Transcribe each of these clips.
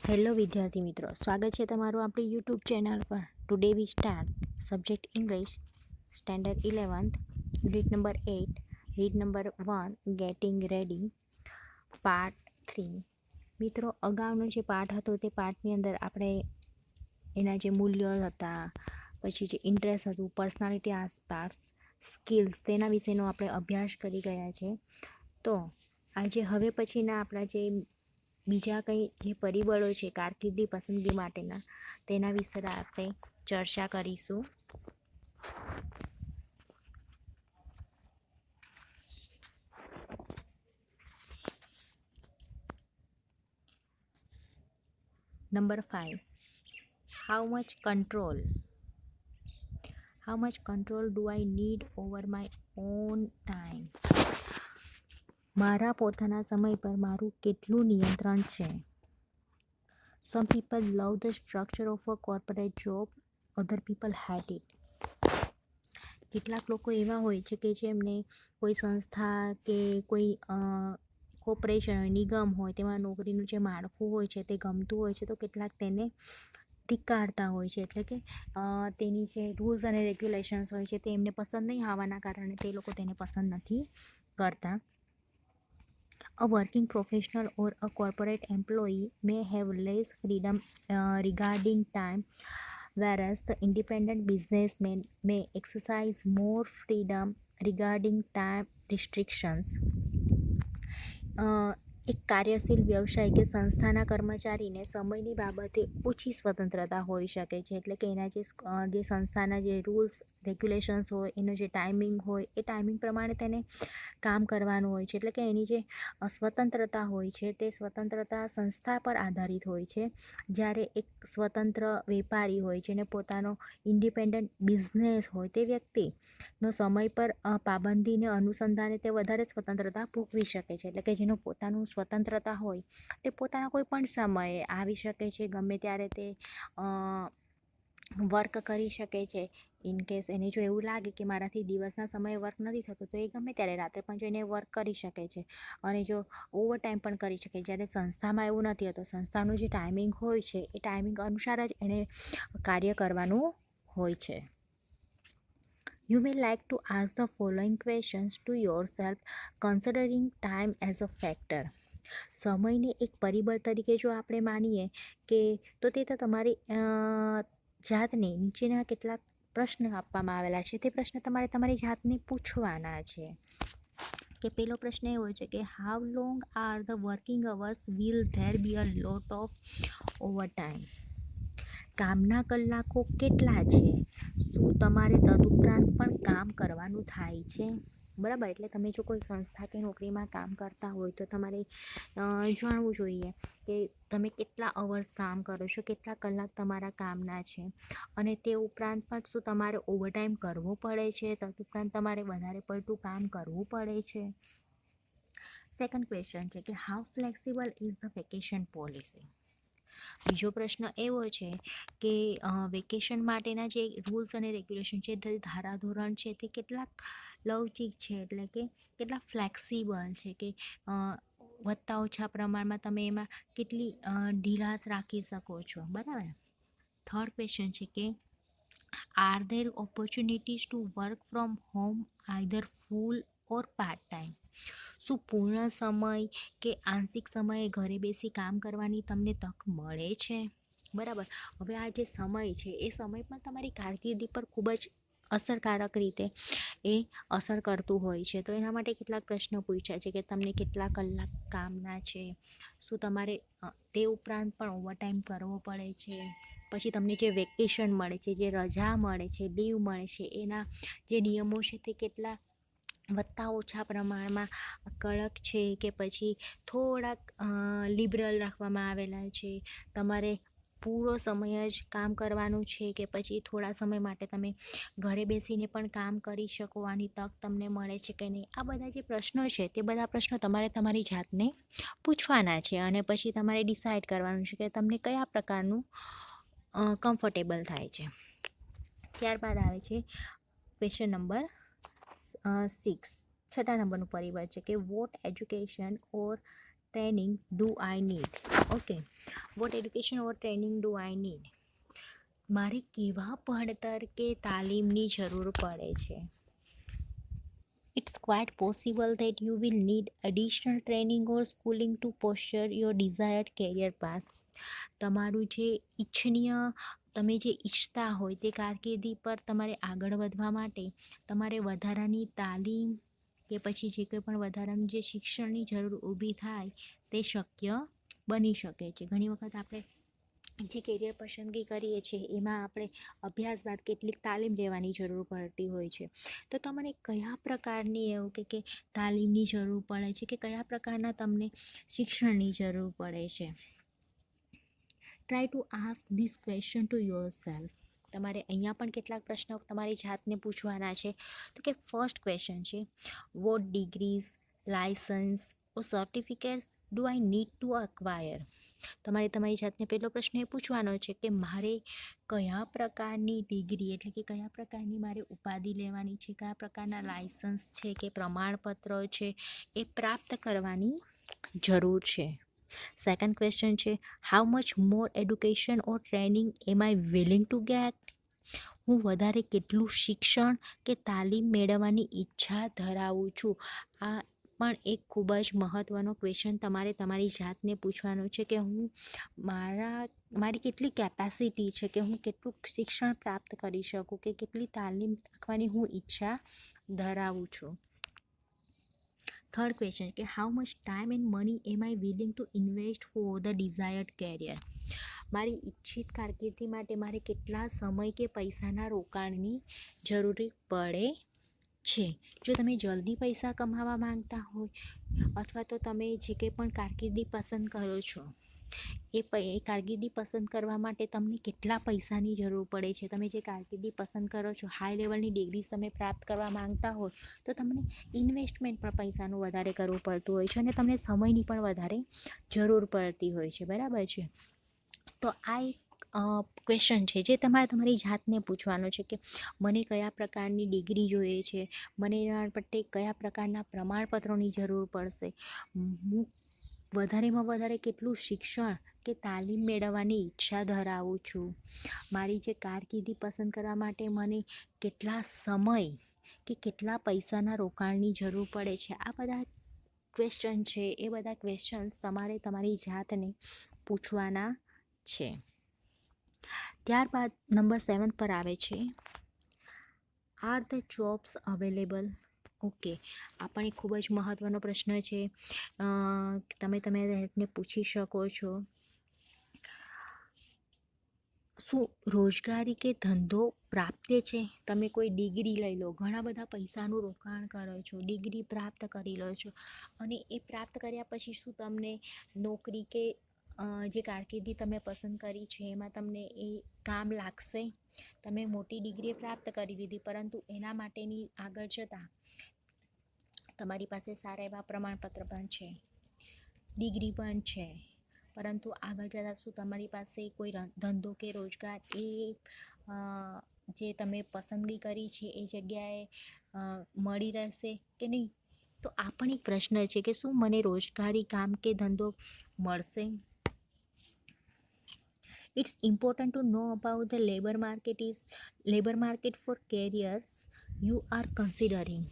Hello વિદ્યાર્થી મિત્રો, સ્વાગત છે તમારું આપણી યુટ્યુબ ચેનલ પર. Today we start subject English standard 11th read number 8 read number 1 getting ready part 3. મિત્રો, અગાઉનો જે પાઠ હતો તે પાઠની અંદર આપણે એના જે મૂલ્યો હતા, પછી જે ઇન્ટરેસ્ટ હતું, પર્સનાલિટી આસપાસ, સ્કિલ્સ, તેના વિશેનો આપણે અભ્યાસ કરી ગયા છે. તો આજે હવે પછીના આપણા જે બીજા કંઈ જે પરિબળો છે કારકિર્દી પસંદગી માટેના, તેના વિશે આપણે ચર્ચા કરીશું. Number 5, how much control do I need over my own time. મારા પોતાના સમય પર મારું કેટલું નિયંત્રણ છે. Some people love the structure of a corporate job, other people hate it. કેટલાક લોકો એવા હોય છે કે જેમને કોઈ સંસ્થા કે કોઈ કોર્પોરેશન હોય, નિગમ હોય, તેમાં નોકરીનું જે માળખું હોય છે તે ગમતું હોય છે, તો કેટલાક તેને ધિક્કારતા હોય છે. એટલે કે તેની જે રૂલ્સ અને રેગ્યુલેશન્સ હોય છે તે એમને પસંદ નહીં આવવાના કારણે તે લોકો તેને પસંદ નથી કરતા. A working professional or a corporate employee may have less freedom regarding time, whereas the independent businessman may exercise more freedom regarding time restrictions. એક કાર્યશીલ વ્યવસાય કે સંસ્થાના કર્મચારીને સમયની બાબતે ઓછી સ્વતંત્રતા હોઈ શકે છે. એટલે કે એના જે સંસ્થાના જે રૂલ્સ રેગ્યુલેશન્સ હોય, એનો જે ટાઈમિંગ હોય, એ ટાઈમિંગ પ્રમાણે તેને કામ કરવાનું હોય છે. એટલે કે એની જે સ્વતંત્રતા હોય છે તે સ્વતંત્રતા સંસ્થા પર આધારિત હોય છે. જ્યારે એક સ્વતંત્ર વેપારી હોય છે ને પોતાનો ઇન્ડિપેન્ડન્ટ બિઝનેસ હોય, તે વ્યક્તિનો સમય પર પાબંદીને અનુસંધાને તે વધારે સ્વતંત્રતા ભોગવી શકે છે. એટલે કે જેનું પોતાનું સ્વતંત્રતા હોય તે પોતાના કોઈ પણ સમયે આવી શકે છે, ગમે ત્યારે તે વર્ક કરી શકે છે. ઇન કેસ એને જો એવું લાગે કે મારાથી દિવસના સમયે વર્ક નથી થતું, તો એ ગમે ત્યારે રાત્રે પણ જઈને વર્ક કરી શકે છે અને જો ઓવર ટાઈમ પણ કરી શકે. જ્યારે સંસ્થામાં એવું નથી હોતું. સંસ્થાનું જે ટાઈમિંગ હોય છે એ ટાઈમિંગ અનુસાર જ એને કાર્ય કરવાનું હોય છે. You may like to ask the following questions to yourself, considering time as a factor. સમયને એક પરિબળ તરીકે જો આપણે માનીએ કે તો તે તો તમારી જાતને નીચેના કેટલાક પ્રશ્ન આપવામાં આવેલા છે, તે પ્રશ્ન તમારે તમારી જાતને પૂછવાના છે. કે પહેલો પ્રશ્ન એવો છે કે how long are the working hours, will there be a lot of overtime. કામના કલાકો કેટલા છે? શું તમારે તદુપરાંત પણ કામ કરવાનું થાય છે? બરાબર. એટલે તમે જો કોઈ સંસ્થા કે નોકરીમાં કામ કરતા હોય તો તમારે જાણવું જોઈએ કે તમે કેટલા અવર્સ કામ કરો છો, કેટલા કલાક તમારા કામના છે, અને તે ઉપરાંત પણ શું તમારે ઓવરટાઈમ કરવો પડે છે, તદુપરાંત તમારે વધારે પડતું કામ કરવું પડે છે. સેકન્ડ ક્વેશ્ચન છે કે how flexible is the vacation policy. બીજો પ્રશ્ન એવો છે કે વેકેશન માટેના જે રૂલ્સ અને રેગ્યુલેશન છે, ધારાધોરણ છે, તે કેટલાક લવચીક છે, એટલે કે કેટલા ફ્લેક્સિબલ છે, કે વધતા ઓછા પ્રમાણમાં તમે એમાં કેટલી ઢીલાસ રાખી શકો છો. બરાબર. થર્ડ ક્વેશ્ચન છે કે R there opportunities to work from home either full or part time. શું પૂર્ણ સમય કે આંશિક સમયે ઘરે બેસી કામ કરવાની તમને તક મળે છે? બરાબર. હવે આ જે સમય છે એ સમય પણ તમારી કારકિર્દી પર ખૂબ જ અસરકારક રીતે એ અસર કરતું હોય છે. તો એના માટે કેટલાક પ્રશ્નો પૂછ્યા છે કે તમને કેટલા કલાક કામના છે, શું તમારે તે ઉપરાંત પણ ઓવરટાઈમ કરવો પડે છે, પછી તમને જે વેકેશન મળે છે, જે રજા મળે છે, લીવ મળે છે, એના જે નિયમો છે તે કેટલા વધતા ઓછા પ્રમાણમાં કડક છે કે પછી થોડાક લિબરલ રાખવામાં આવેલા છે. તમારે પૂરો સમય જ કામ કરવાનું છે કે પછી થોડા સમય માટે તમે ઘરે બેસીને પણ કામ કરી શકો, આની તક તમને મળે છે કે નહીં. આ બધા જે પ્રશ્નો છે તે બધા પ્રશ્નો તમારે તમારી જાતને પૂછવાના છે અને પછી તમારે ડિસાઇડ કરવાનું છે કે તમને કયા પ્રકારનું કમ્ફર્ટેબલ થાય છે. ત્યારબાદ આવે છે ક્વેશ્ચન નંબર 6. છઠ્ઠા નંબરનું પરિબળ છે કે what education or training do I need? Okay, what education or training do I need? મારે કેવા ભણતર કે તાલીમની જરૂર પડે છે? It's quite possible that you will need additional training or schooling to pursue your desired career path. તમારું જે ઈચ્છનીય, તમે જે ઈચ્છતા હોય તે કારકિર્દી પર તમારે આગળ વધવા માટે તમારે વધારાની તાલીમ કે પછી જે કંઈ પણ વધારાનું જે શિક્ષણની જરૂર ઊભી થાય તે શક્ય બની શકે છે. ઘણી વખત આપણે જે કેરિયર પસંદગી કરીએ છીએ એમાં આપણે અભ્યાસ બાદ કેટલીક તાલીમ લેવાની જરૂર પડતી હોય છે. તો તમને કયા પ્રકારની એવું કે તાલીમની જરૂર પડે છે કે કયા પ્રકારના તમને શિક્ષણની જરૂર પડે છે? Try to ask this question to your self. તમારે અહીંયા પણ કેટલાક પ્રશ્નો તમારી જાતને પૂછવાના છે. તો કે ફર્સ્ટ ક્વેશ્ચન છે, what degrees, licence or certificates do I need to acquire? તમારે તમારી જાતને પહેલો પ્રશ્ન એ પૂછવાનો છે કે મારે કયા પ્રકારની ડિગ્રી એટલે કે કયા પ્રકારની મારે ઉપાધિ લેવાની છે, કયા પ્રકારના લાયસન્સ છે કે પ્રમાણપત્ર છે એ પ્રાપ્ત કરવાની જરૂર છે. સેકન્ડ ક્વેશ્ચન છે, how much more education or training am I willing to get? હું વધારે કેટલું શિક્ષણ કે તાલીમ મેળવવાની ઈચ્છા ધરાવું છું? આ પણ એક ખૂબ જ મહત્ત્વનો ક્વેશ્ચન તમારે તમારી જાતને પૂછવાનો છે કે હું મારી કેટલી કેપેસિટી છે કે હું કેટલું શિક્ષણ પ્રાપ્ત કરી શકું કે કેટલી તાલીમ રાખવાની હું ઈચ્છા ધરાવું છું. થર્ડ ક્વેશ્ચન કે how much time and money am I willing to invest for the desired career? મારી ઈચ્છિત કારકિર્દી માટે મારે કેટલા સમય કે પૈસાના રોકાણની જરૂરી પડે છે? જો તમે જલ્દી પૈસા કમાવા માંગતા હોય અથવા તો તમે જે કંઈ પણ કારકિર્દી પસંદ કરો છો એ કારકિર્દી પસંદ કરવા માટે તમને કેટલા પૈસાની જરૂર પડે છે, તમે જે કારકિર્દી પસંદ કરો છો હાઈ લેવલની ડિગ્રી તમે પ્રાપ્ત કરવા માંગતા હોય તો તમને ઇન્વેસ્ટમેન્ટ પણ પૈસાનું વધારે કરવું પડતું હોય છે અને તમને સમયની પણ વધારે જરૂર પડતી હોય છે. બરાબર છે? તો આ એક ક્વેશ્ચન છે જે તમારે તમારી જાતને પૂછવાનો છે કે મને કયા પ્રકારની ડિગ્રી જોઈએ છે, મને એના માટે કયા પ્રકારના પ્રમાણપત્રોની જરૂર પડશે, હું વધારેમાં વધારે કેટલું શિક્ષણ કે તાલીમ મેળવવાની ઈચ્છા ધરાવું છું, મારી જે કારકિર્દી પસંદ કરવા માટે મને કેટલા સમય કે કેટલા પૈસાના રોકાણની જરૂર પડે છે. આ બધા ક્વેશ્ચન છે, એ બધા ક્વેશ્ચન્સ તમારે તમારી જાતને પૂછવાના છે. ત્યારબાદ નંબર 7 પર આવે છે, are the jobs available? Okay, આ પણ એક ખૂબ જ મહત્ત્વનો પ્રશ્ન છે. તમે એને પૂછી શકો છો, શું રોજગારી કે ધંધો પ્રાપ્ય છે? તમે કોઈ ડિગ્રી લઈ લો, ઘણા બધા પૈસાનું રોકાણ કરો છો, ડિગ્રી પ્રાપ્ત કરી લો છો અને એ પ્રાપ્ત કર્યા પછી શું તમને નોકરી કે જે કારકિર્દી તમે પસંદ કરી છે એમાં તમને એ કામ લાગશે? તમે મોટી ડિગ્રી પ્રાપ્ત કરી લીધી પરંતુ એના માટેની આગળ જતાં તમારી પાસે સારા એવા પ્રમાણપત્ર પણ છે, ડિગ્રી પણ છે, પરંતુ આગળ જતાં શું તમારી પાસે કોઈ ધંધો કે રોજગાર એ જે તમે પસંદગી કરી છે એ જગ્યાએ મળી રહેશે કે નહીં? તો આ પણ એક પ્રશ્ન છે કે શું મને રોજગારી કામ કે ધંધો મળશે? It's important to know about the labor market for careers you are considering.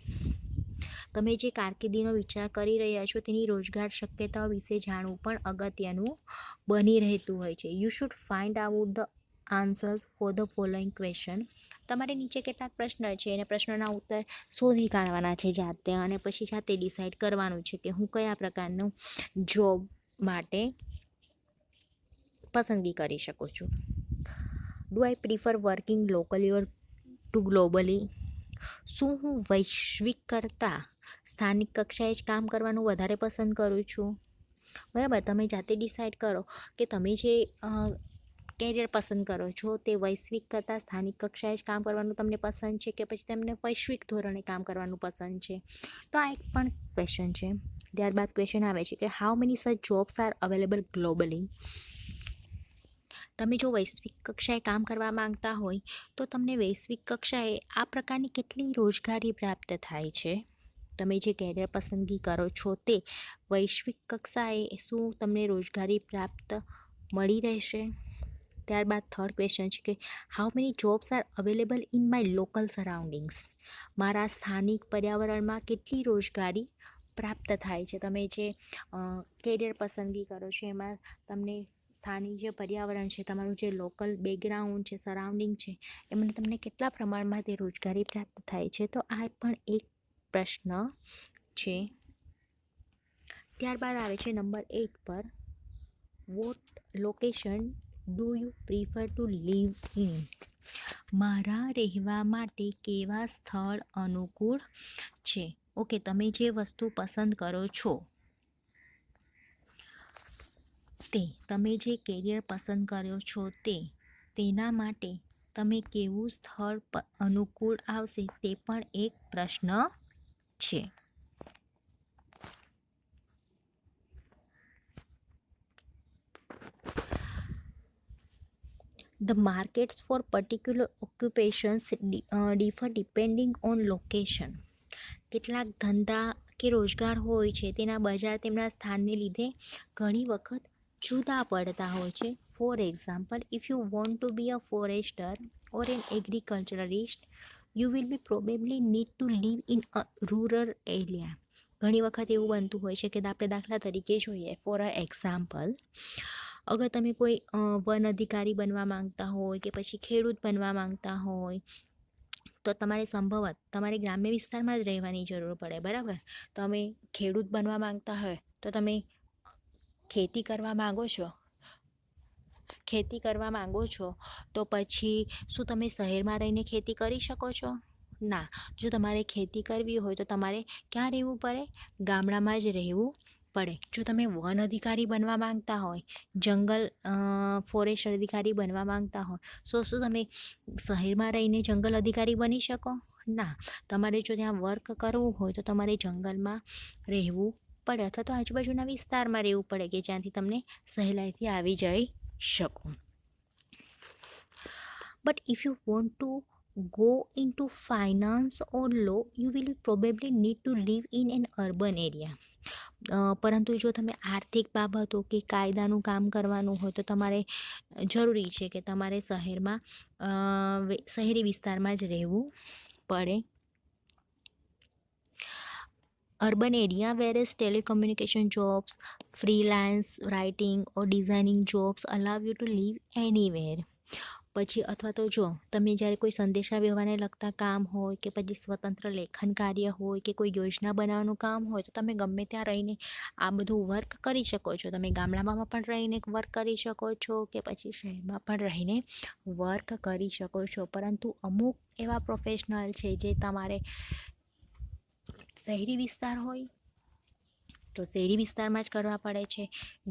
તમે જે કારકિર્દીનો વિચાર કરી રહ્યા છો તેની રોજગાર શક્યતાઓ વિશે જાણવું પણ અગત્યનું બની રહેતું હોય છે. You should find out the answers for the following question. તમારે નીચે કેટલાક પ્રશ્ન છે અને પ્રશ્નોના ઉત્તર શોધી કાઢવાના છે જાતે અને પછી જાતે ડિસાઇડ કરવાનું છે કે હું કયા પ્રકારનું જોબ માટે પસંદગી કરી શકું છું. Do I prefer working locally or to globally? શું હું વૈશ્વિક કરતાં સ્થાનિક કક્ષાએ જ કામ કરવાનું વધારે પસંદ કરું છું? બરાબર, તમે જાતે ડિસાઇડ કરો કે તમે જે કેરિયર પસંદ કરો છો તે વૈશ્વિક કરતાં સ્થાનિક કક્ષાએ જ કામ કરવાનું તમને પસંદ છે કે પછી તમને વૈશ્વિક ધોરણે કામ કરવાનું પસંદ છે? તો આ એક પણ ક્વેશ્ચન છે. ત્યારબાદ ક્વેશ્ચન આવે છે કે how many such jobs are available globally? તમે જો વૈશ્વિક કક્ષાએ કામ કરવા માંગતા હોય તો તમને વૈશ્વિક કક્ષાએ આ પ્રકારની કેટલી રોજગારી પ્રાપ્ત થાય છે? તમે જે કેરિયર પસંદગી કરો છો તે વૈશ્વિક કક્ષાએ શું તમને રોજગારી પ્રાપ્ત મળી રહેશે? ત્યારબાદ થર્ડ ક્વેશ્ચન છે કે how many jobs are available in my local surroundings? મારા સ્થાનિક પર્યાવરણમાં કેટલી રોજગારી પ્રાપ્ત થાય છે? તમે જે કેરિયર પસંદગી કરો છો એમાં તમને સ્થાનિક જે પર્યાવરણ છે, તમારું જે લોકલ બેકગ્રાઉન્ડ છે, સરાઉન્ડિંગ છે, એમાં તમને કેટલા પ્રમાણમાં તે રોજગારી પ્રાપ્ત થાય છે? તો આ પણ એક પ્રશ્ન છે. ત્યારબાદ આવે છે નંબર 8 પર, what location do you prefer to live in? મારા રહેવા માટે કેવા સ્થળ અનુકૂળ છે? ઓકે, તમે જે વસ્તુ પસંદ કરો છો તે, તમે જે કેરિયર પસંદ કર્યો છો તેના માટે તમે કેવું સ્થળ અનુકૂળ આવશે તે પણ એક પ્રશ્ન છે. The markets for particular occupations differ depending on location. કેટલાક ધંધા કે રોજગાર હોય છે તેના બજાર તેમના સ્થાનને લીધે ઘણી વખત જુદા પડતા હોય છે. For example, if you want to be a forester or an agriculturalist, you will be probably need to live in a rural area. ઘણી વખત એવું બનતું હોય છે કે આપણે દાખલા તરીકે જોઈએ, ફોર અ એક્ઝામ્પલ, અગર તમે કોઈ વન અધિકારી બનવા માંગતા હોય કે પછી ખેડૂત બનવા માંગતા હોય તો તમારે સંભવત તમારે ગ્રામ્ય વિસ્તારમાં જ રહેવાની જરૂર પડે, બરાબર? તમે ખેડૂત બનવા માંગતા હોય તો તમે ખેતી કરવા માંગો છો તો પછી શું તમે શહેરમાં રહીને ખેતી કરી શકો છો? ના. જો તમારે ખેતી કરવી હોય તો તમારે ક્યાં રહેવું પડે? ગામડામાં જ રહેવું પડે. જો તમે વન અધિકારી બનવા માંગતા હોય, જંગલ ફોરેસ્ટ અધિકારી બનવા માંગતા હોય, શું તમે શહેરમાં રહીને જંગલ અધિકારી બની શકો? ના. તમારે જો ત્યાં વર્ક કરવું હોય તો તમારે જંગલમાં રહેવું પડે અથવા તો આજુબાજુના વિસ્તારમાં રહેવું પડે કે જ્યાંથી તમને સહેલાઈથી આવી જઈ શકો. But if you want two go into finance or law, you will probably need to live in an urban area. પરંતુ જો તમે આર્થિક બાબતો કે કાયદાનું કામ કરવાનું હોય તો તમારે જરૂરી છે કે તમારે શહેરી વિસ્તારમાં જ રહેવું પડે. Urban area, whereas telecommunication jobs, freelance writing or designing jobs allow you to live anywhere. પછી અથવા તો જો તમે જ્યારે કોઈ સંદેશા વ્યવહારને લગતા કામ હોય કે પછી સ્વતંત્ર લેખન કાર્ય હોય કે કોઈ યોજના બનાવવાનું કામ હોય તો તમે ગમે ત્યાં રહીને આ બધું વર્ક કરી શકો છો. તમે ગામડામાં પણ રહીને વર્ક કરી શકો છો કે પછી શહેરમાં પણ રહીને વર્ક કરી શકો છો. પરંતુ અમુક એવા પ્રોફેશનલ છે જે તમારે શહેરી વિસ્તાર હોય તો શહેરી વિસ્તારમાં જ કરવા પડે છે.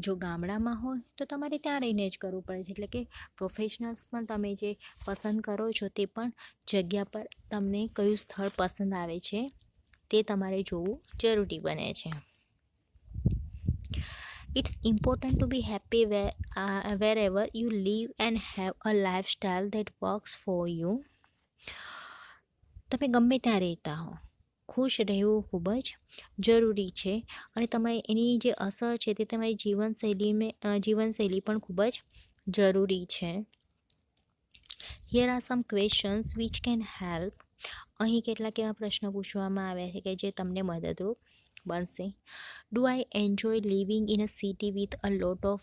જો ગામડામાં હોય તો તમારે ત્યાં રહીને જ કરવું પડે છે. એટલે કે પ્રોફેશનલ્સ પણ તમે જે પસંદ કરો છો તે પણ જગ્યા પર તમને કયું સ્થળ પસંદ આવે છે તે તમારે જોવું જરૂરી બને છે. It's important to be happy wherever you live and have a lifestyle that works for you. તમે ગમે ત્યાં રહેતા હો, ખુશ રહેવું ખૂબ જ જરૂરી છે અને તમે એની જે અસર છે તે તમારી જીવનશૈલી પણ ખૂબ જ જરૂરી છે. Here are some questions which can help. અહીં કેટલાક એવા પ્રશ્નો પૂછવામાં આવ્યા છે કે જે તમને મદદરૂપ બનશે. Do I enjoy living in a city with a lot of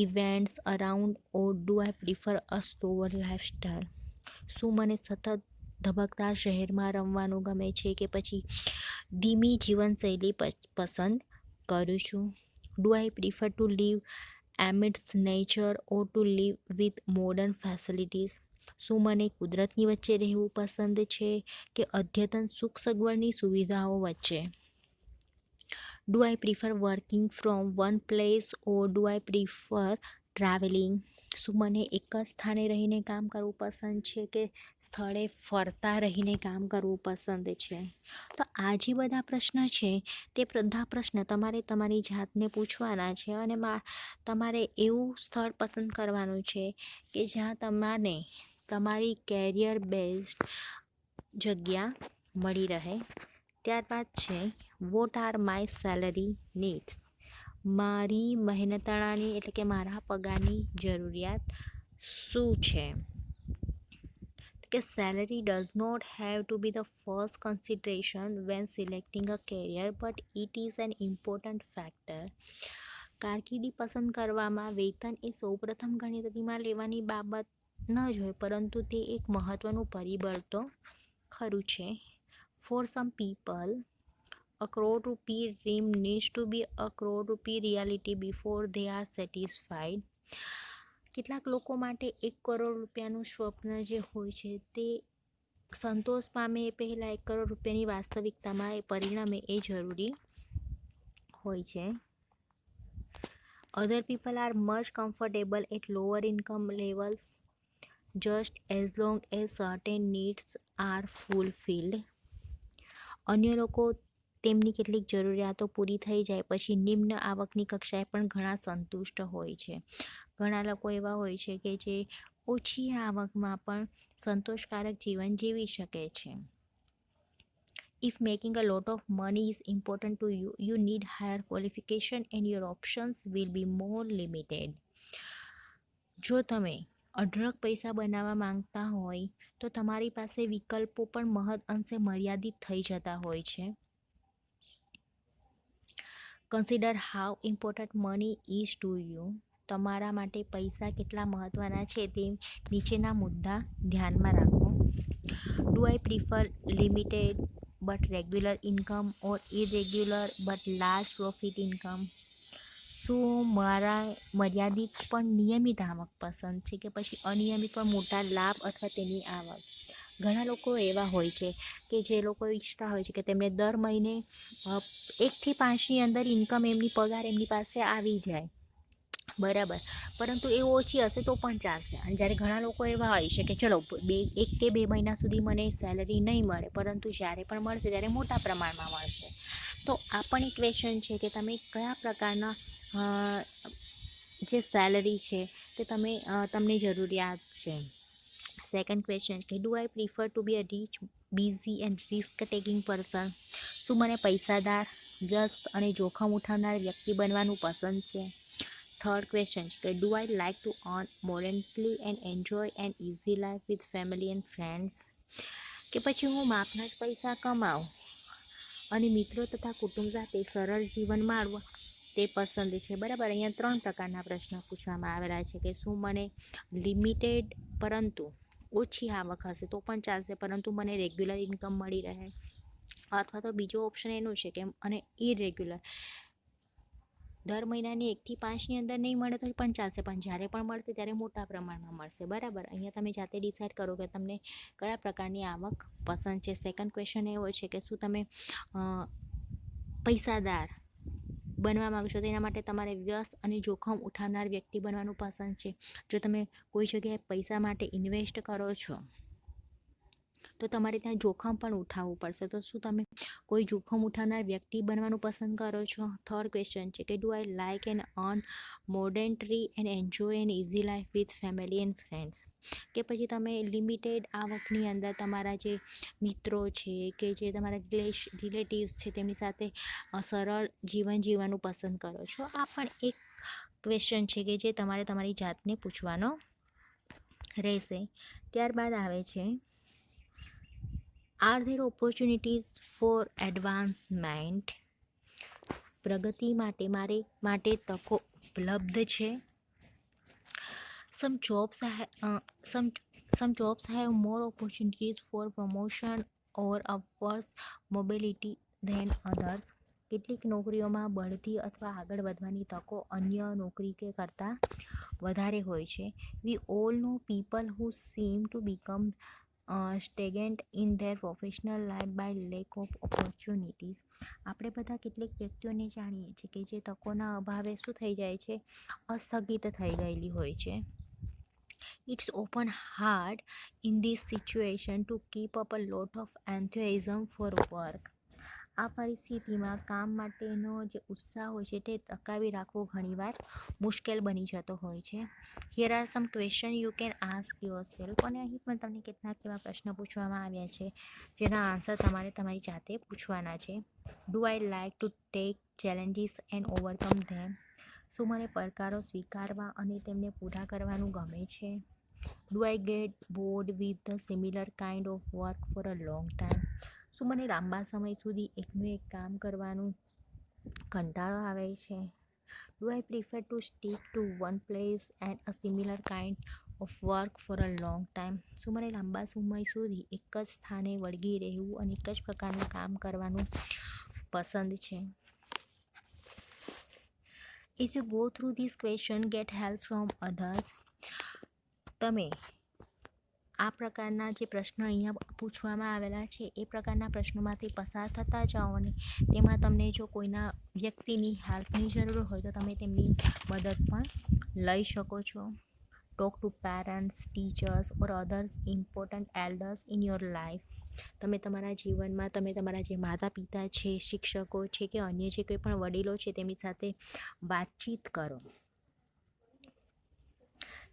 events around or do I prefer a slower lifestyle? શું મને સતત ધબકતા શહેરમાં રમવાનું ગમે છે કે પછી ધીમી જીવનશૈલી પસંદ કરું છું? Do I prefer to live amidst nature or to live with modern facilities? શું મને કુદરતની વચ્ચે રહેવું પસંદ છે કે અદ્યતન સુખ સગવડની સુવિધાઓ વચ્ચે? Do I prefer working from one place or do I prefer traveling? શું મને એક જ સ્થાને રહીને કામ કરવું પસંદ છે કે સ્થળે ફરતા રહીને કામ કરવું પસંદ છે? તો આ જે બધા પ્રશ્ન છે તે બધા પ્રશ્ન તમારે તમારી જાતને પૂછવાના છે અને તમારે એવું સ્થળ પસંદ કરવાનું છે કે જ્યાં તમારે તમારી કેરિયર બેઝડ જગ્યા મળી રહે ત્યારબાદ છે what are my salary needs, મારી મહેનતાણાની એટલે કે મારા પગારની જરૂરિયાત શું છે. કે salary does not have to be the first consideration when selecting a career but it is an important factor. કારકિર્દી પસંદ કરવામાં વેતન એ સૌપ્રથમ ગણતરીમાં લેવાની બાબત ન જ હોય, પરંતુ તે એક મહત્વનું પરિબળ તો ખરું છે. For some people a crore rupee dream needs to be a crore rupee reality before they are satisfied. કેટલાક લોકો માટે 1 કરોડ રૂપિયાનું સ્વપ્ન જે હોય છે તે સંતોષ પામે એ પહેલાં 1 કરોડ રૂપિયાની વાસ્તવિકતામાં એ પરિણામે એ જરૂરી હોય છે. Other people are much comfortable at lower income levels just as long as certain needs are fulfilled. અન્ય લોકો તેમની કેટલીક જરૂરિયાતો પૂરી થઈ જાય પછી નિમ્ન આવકની કક્ષાએ પણ ઘણા સંતુષ્ટ હોય છે. ઘણા લોકો એવા હોય છે કે જે ઓછી આવકમાં પણ સંતોષકારક જીવન જીવી શકે છે. If making a lot of money is important to you, you need higher qualification and your options will be more limited. જો તમે અઢળક પૈસા બનાવવા માંગતા હોય તો તમારી પાસે વિકલ્પો પણ મહદ અંશે મર્યાદિત થઈ જતા હોય છે. Consider how important money is to you. તમારા માટે પૈસા કેટલા મહત્ત્વના છે તે નીચેના મુદ્દા ધ્યાનમાં રાખો. Do I prefer limited but regular income or irregular but large profit income. શું મારા મર્યાદિત પણ નિયમિત આવક પસંદ છે કે પછી અનિયમિત પણ મોટા લાભ અથવા તેની આવક. ઘણા લોકો એવા હોય છે કે જે લોકો ઈચ્છતા હોય છે કે તેમને દર મહિને 1 થી 5ની અંદર ઇન્કમ એમની પગાર એમની પાસે આવી જાય, બરાબર, પરંતુ એ ઓછી હશે તો પણ ચાલશે. અને જ્યારે ઘણા લોકો એવા હોય છે કે ચલો 1 કે 2 મહિના સુધી મને સેલરી નહીં મળે, પરંતુ જ્યારે પણ મળશે ત્યારે મોટા પ્રમાણમાં મળશે. તો આ પણ એક ક્વેશ્ચન છે કે તમે કયા પ્રકારના જે સેલરી છે તે તમને જરૂરિયાત છે. સેકન્ડ ક્વેશ્ચન કે do I prefer to be a rich busy and risk taking person. શું મને પૈસાદાર, વ્યસ્ત અને જોખમ ઉઠાવનાર વ્યક્તિ બનવાનું પસંદ છે. થર્ડ ક્વેશ્ચન કે do I like to earn moderately and enjoy an easy life with family and friends. કે પછી હું માપના જ પૈસા કમાઉં અને મિત્રો તથા કુટુંબ સાથે સરળ જીવન માણવા તે પસંદ છે. બરાબર, અહીંયા 3 પ્રકારના પ્રશ્નો પૂછવામાં આવેલા છે કે શું મને લિમિટેડ પરંતુ ઓછી આવક હશે તો પણ ચાલશે, પરંતુ મને રેગ્યુલર ઇન્કમ મળી રહે, અથવા તો બીજો ઓપ્શન એનું છે કે અને ઇરેગ્યુલર દર મહિનાની 1 થી 5ની અંદર નહીં મળે તો પણ ચાલશે, પણ જ્યારે પણ મળશે ત્યારે મોટા પ્રમાણમાં મળશે. બરાબર, અહીંયા તમે જાતે ડિસાઇડ કરો કે તમને કયા પ્રકારની આવક પસંદ છે. સેકન્ડ ક્વેશ્ચન એવો છે કે શું તમે પૈસાદાર બનવા માગો છો, તેના માટે તમારે વ્યસ્ત અને જોખમ ઉઠાવનાર વ્યક્તિ બનવાનું પસંદ છે. જો તમે કોઈ જગ્યાએ પૈસા માટે ઇન્વેસ્ટ કરો છો તો તમારે ત્યાં જોખમ પણ ઉઠાવવું પડશે, તો શું તમે કોઈ જોખમ ઉઠાવનાર વ્યક્તિ બનવાનું પસંદ કરો છો. થર્ડ ક્વેશ્ચન છે કે do I like an earn moderately and enjoy an easy life with family and friends. કે પછી તમે લિમિટેડ આવકની અંદર તમારા જે મિત્રો છે કે જે તમારા રિલેટિવ્સ છે તેમની સાથે સરળ જીવન જીવવાનું પસંદ કરો છો. આ પણ એક ક્વેશ્ચન છે કે જે તમારે તમારી જાતને પૂછવાનો રહેશે. ત્યારબાદ આવે છે are there opportunities for advancement. પ્રગતિ માટે તકો ઉપલબ્ધ છે. Some jobs have more opportunities for promotion or upwards mobility than others. કેટલીક નોકરીઓમાં બઢતી અથવા આગળ વધવાની તકો અન્ય નોકરી કરતાં વધારે હોય છે. We all know people who seem to become stagnant in their professional life by lack of opportunities. આપણે બધા કેટલીક વ્યક્તિઓને જાણીએ છીએ કે જે તકોના અભાવે શું થઈ જાય છે, અસ્થગિત થઈ ગયેલી હોય છે. It's often hard in this situation to keep up a lot of enthusiasm for work. આ પરિસ્થિતિમાં કામ માટેનો જે ઉત્સાહ હોય છે તે ટકાવી રાખવો ઘણીવાર મુશ્કેલ બની જતો હોય છે. Here are some question you can ask your self. અને અહીં પણ તમને કેટલાક એવા પ્રશ્ન પૂછવામાં આવ્યા છે જેના આન્સર તમારે તમારી જાતે પૂછવાના છે. Do I like to take challenges and overcome them. શું મને પડકારો સ્વીકારવા અને તેમને પૂરા કરવાનું ગમે છે? Do I get board with the similar kind of work for a long time. શું મને લાંબા સમય સુધી એકનું એક કામ કરવાનું કંટાળો આવે છે? Do I prefer to stick to one place and a similar kind of work for a long time. શું મને લાંબા સમય સુધી એક જ સ્થાને વળગી રહેવું અને એક જ પ્રકારનું કામ કરવાનું પસંદ છે? As you go through this question, get help from others. તમે આ પ્રકારના જે પ્રશ્ન અહીંયા પૂછવામાં આવેલા છે એ પ્રકારના પ્રશ્નોમાંથી પસાર થતા જાઓ અને તેમાં તમને જો કોઈના વ્યક્તિની હેલ્પની જરૂર હોય તો તમે તેમની મદદ પણ લઈ શકો છો. Talk to parents, teachers or others important elders in your life. તમે તમારા જીવનમાં તમારા જે માતા પિતા છે, શિક્ષકો છે કે અન્ય જે કોઈ પણ વડીલો છે તેમની સાથે વાતચીત કરો.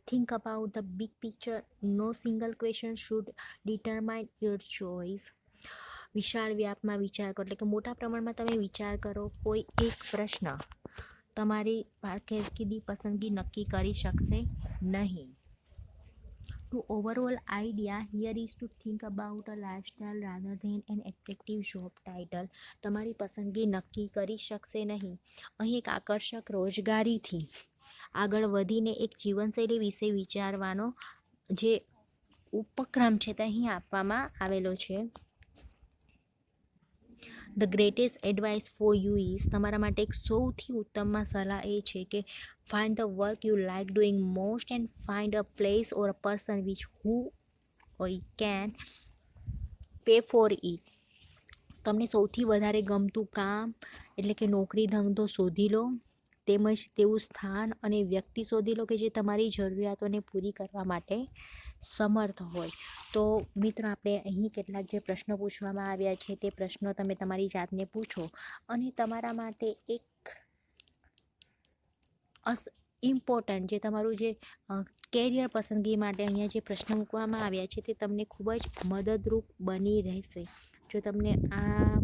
Think about the big picture. No single question should determine your choice. વિશાળ વ્યાપમાં વિચાર કરો, એટલે કે મોટા પ્રમાણમાં તમે વિચાર કરો. કોઈ એક પ્રશ્ન તમારી કારકિર્દી પસંદગી નક્કી કરી શકશે નહીં. To overall idea here is to think about a lifestyle rather than an attractive job title. તમારી પસંદગી નક્કી કરી શકશે નહીં. અહીં એક આકર્ષક રોજગારીથી આગળ વધીને એક જીવનશૈલી વિશે વિચારવાનો જે ઉપક્રમ છે તે અહીં આપવામાં આવેલો છે. The greatest advice for you is. તમારા માટે એક સૌથી ઉત્તમમાં સલાહ એ છે કે find the work you like doing most and find a place or a person which who can pay four it. તમને સૌથી વધારે ગમતું કામ એટલે કે નોકરી ધંધો શોધી લો, તેમજ તેવું સ્થાન અને વ્યક્તિ શોધી લો કે જે તમારી જરૂરિયાતોને પૂરી કરવા માટે સમર્થ હોય. તો મિત્રો, આપણે અહીં કેટલાક જે પ્રશ્નો પૂછવામાં આવ્યા છે તે પ્રશ્નો તમે તમારી જાતને પૂછો અને તમારા માટે એક ઇમ્પોર્ટન્ટ જે તમારું જે કેરિયર પસંદગી માટે અહીંયા જે પ્રશ્નો મૂકવામાં આવ્યા છે તે તમને ખૂબ જ મદદરૂપ બની રહેશે. જો તમને આ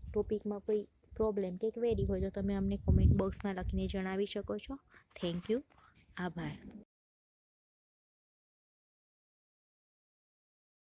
ટોપિકમાં કોઈ પ્રોબ્લેમ કે ક્વેરી હોય તો તમે અમને કોમેન્ટ બોક્સમાં લખીને જણાવી શકો છો. Thank you. આભાર.